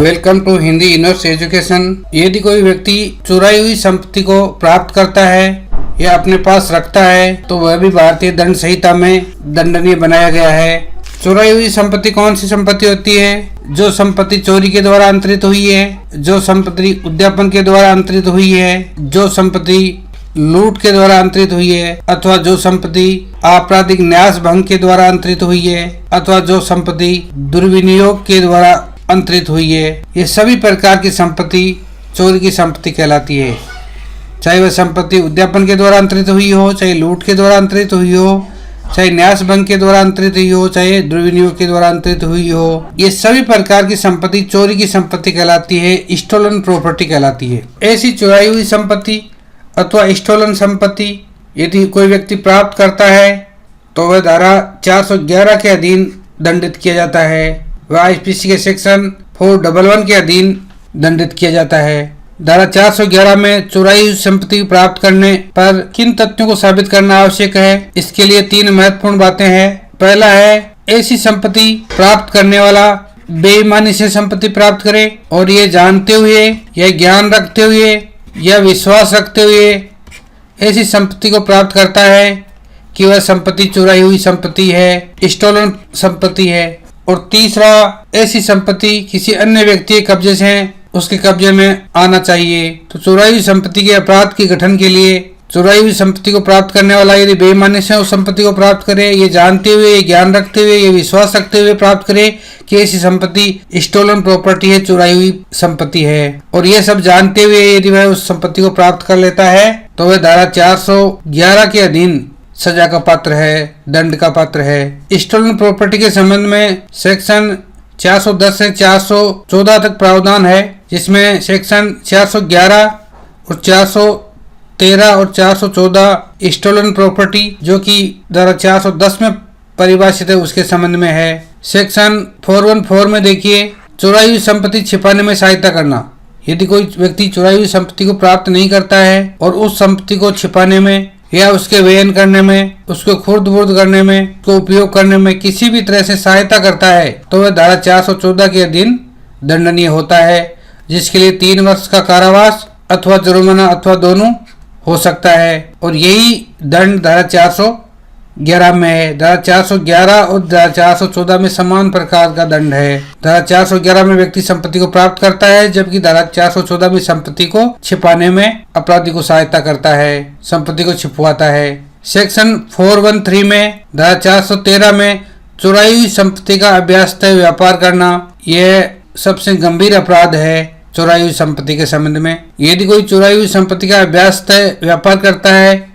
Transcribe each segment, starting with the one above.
Welcome to Hindi universe education. यदि कोई व्यक्ति चुराई हुई संपत्ति को प्राप्त करता है या अपने पास रखता है तो वह भी भारतीय दंड संहिता में दंडनीय बनाया गया है। चुराई हुई संपत्ति कौन सी संपत्ति होती है? जो संपत्ति चोरी के द्वारा अंतरित हुई है, जो संपत्ति उद्यापन के द्वारा अंतरित हुई है, जो संपत्ति लूट के द्वारा अंतरित हुई है, अथवा जो संपत्ति आपराधिक न्यास भंग के द्वारा अंतरित हुई है, अथवा जो संपत्ति दुर्विनियोग के द्वारा अंतरित हुई है। ये सभी प्रकार की संपत्ति चोरी की संपत्ति कहलाती है। चाहे वह संपत्ति उद्यापन के द्वारा अंतरित हुई हो, चाहे लूट के द्वारा अंतरित हुई हो, चाहे न्यास भंग के द्वारा अंतरित हुई हो, चाहे दुर्विनियोग के द्वारा अंतरित हुई हो, ये सभी प्रकार की संपत्ति चोरी की संपत्ति कहलाती है, स्टोलन प्रॉपर्टी कहलाती है। ऐसी चुराई हुई संपत्ति अथवा स्टोलन संपत्ति यदि कोई व्यक्ति प्राप्त करता है तो वह धारा 411 के अधीन दंडित किया जाता है। वह IPC के सेक्शन 411 के अधीन दंडित किया जाता है। धारा 411 में चुराई हुई संपत्ति प्राप्त करने पर किन तथ्यों को साबित करना आवश्यक है, इसके लिए 3 महत्वपूर्ण बातें हैं। पहला है, ऐसी संपत्ति प्राप्त करने वाला बेईमानी से संपत्ति प्राप्त करे और ये जानते हुए या ज्ञान रखते हुए या विश्वास रखते हुए ऐसी संपत्ति को प्राप्त करता है कि वह संपत्ति चुराई हुई संपत्ति है, स्टोलन संपत्ति है। और तीसरा, ऐसी संपत्ति किसी अन्य व्यक्ति के कब्जे से उसके कब्जे में आना चाहिए। तो चुराई हुई संपत्ति के अपराध के गठन के लिए चुराई हुई संपत्ति को प्राप्त करने वाला यदि बेईमानी से उस संपत्ति को प्राप्त करे, ये जानते हुए, ये ज्ञान रखते हुए, ये विश्वास रखते हुए प्राप्त करे कि ऐसी संपत्ति स्टोलन प्रॉपर्टी है, चुराई हुई संपत्ति है, और ये सब जानते हुए यदि वह उस संपत्ति को प्राप्त कर लेता है तो वह धारा 411 के अधीन सजा का पात्र है, दंड का पात्र है। स्टोलन प्रॉपर्टी के संबंध में सेक्शन 410 से 414 तक प्रावधान है, जिसमें सेक्शन 411 और 413 और 414 स्टोलन प्रॉपर्टी जो कि धारा 410 में परिभाषित है उसके संबंध में है। सेक्शन 414 में देखिए, चुराई हुई संपत्ति छिपाने में सहायता करना। यदि कोई व्यक्ति चुराई हुई संपत्ति को प्राप्त नहीं करता है और उस संपत्ति को छिपाने में या उसके व्ययन करने में, उसको खुर्द बुर्द करने में, उसको उपयोग करने में किसी भी तरह से सहायता करता है तो वह धारा 414 के अधीन दंडनीय होता है, जिसके लिए 3 वर्ष का कारावास अथवा जुर्माना अथवा दोनों हो सकता है। और यही दंड धारा 411 में है। धारा 411 और धारा 414 में समान प्रकार का दंड है। धारा 411 में व्यक्ति संपत्ति को प्राप्त करता है, जबकि धारा 414 में संपत्ति को छिपाने में अपराधी को सहायता करता है, संपत्ति को छिपवाता है। सेक्शन 413 में धारा 413 में चुराई हुई संपत्ति का अभ्यासतः व्यापार करना, यह सबसे गंभीर अपराध है चुराई हुई संपत्ति के संबंध में। यदि कोई चुराई हुई संपत्ति का अभ्यासतः व्यापार करता है,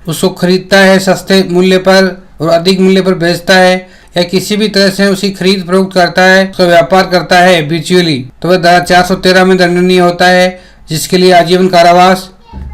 उसको खरीदता है सस्ते मूल्य पर और अधिक मूल्य पर बेचता है, या किसी भी तरह से उसकी खरीद फरोख्त करता है, उसका व्यापार करता है हैबिचुअली, तो वह धारा 413 में दंडनीय होता है, जिसके लिए आजीवन कारावास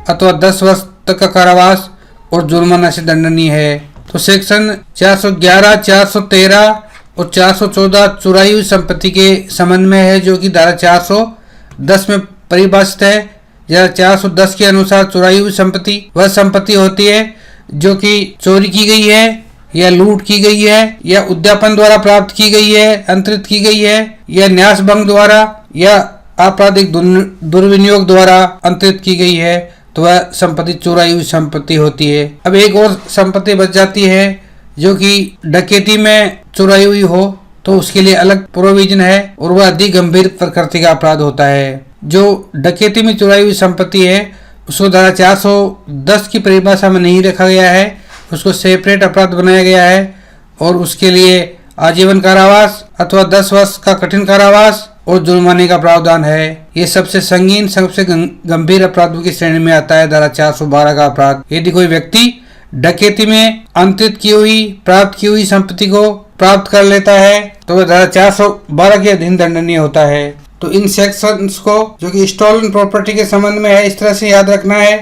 अथवा 10 वर्ष तक का कारावास और जुर्माना से दंडनीय है। तो सेक्शन 411, 413 और 414 चुराई हुई संपत्ति के संबंध में है, जो कि धारा 410 में परिभाषित है। धारा 410 के अनुसार चुराई हुई संपत्ति वह संपत्ति होती है जो कि चोरी की गई है या लूट की गई है या उद्यापन द्वारा प्राप्त की गई है, अंतरित की गई है, या न्यास भंग द्वारा या आपराधिक दुर्विनियोग द्वारा अंतरित की गई है, तो वह संपत्ति चुराई हुई संपत्ति होती है। अब एक और संपत्ति बच जाती है जो कि डकैती में चुराई हुई हो, तो उसके लिए अलग प्रोविजन है और वह अधिक गंभीर प्रकृति का अपराध होता है। जो डकैती में चुराई हुई संपत्ति है उसको धारा 410 की परिभाषा में नहीं रखा गया है, उसको सेपरेट अपराध बनाया गया है और उसके लिए आजीवन कारावास अथवा 10 वर्ष का कठिन कारावास और जुर्माने का प्रावधान है। ये सबसे संगीन, सबसे गंभीर अपराधों की श्रेणी में आता है धारा 412 का अपराध। यदि कोई व्यक्ति डकैती में अंतरित की हुई, प्राप्त की हुई संपत्ति को प्राप्त कर लेता है तो वह धारा 412 के अधीन दंडनीय होता है। तो इन सेक्शंस को जो कि स्टोलन प्रॉपर्टी के संबंध में है, इस तरह से याद रखना है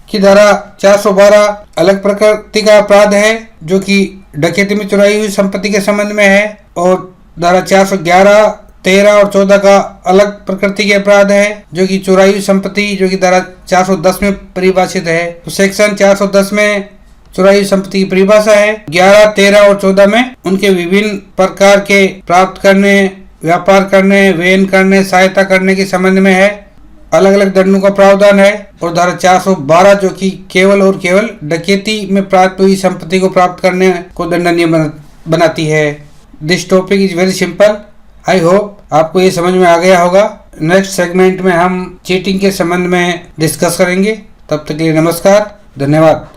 कि धारा 412 अलग प्रकृति का अपराध है जो कि डकैती में चुराई हुई संपत्ति के संबंध में है, और धारा 411, 13 और 14 का अलग प्रकृति के अपराध है जो कि चुराई हुई संपत्ति जो कि धारा 410 में परिभाषित है। तो सेक्शन 410 में चुराई हुई संपत्ति की परिभाषा है। 11, 13 और 14 में उनके विभिन्न प्रकार के प्राप्त करने व्यापार करने, वहन करने, सहायता करने के संबंध में है। अलग अलग दंडों का प्रावधान है। और धारा 412 जो कि केवल और केवल डकैती में प्राप्त हुई संपत्ति को प्राप्त करने को दंडनीय बनाती है। This topic is very simple. I hope आपको ये समझ में आ गया होगा। नेक्स्ट सेगमेंट में हम चीटिंग के संबंध में डिस्कस करेंगे। तब तक के लिए नमस्कार, धन्यवाद।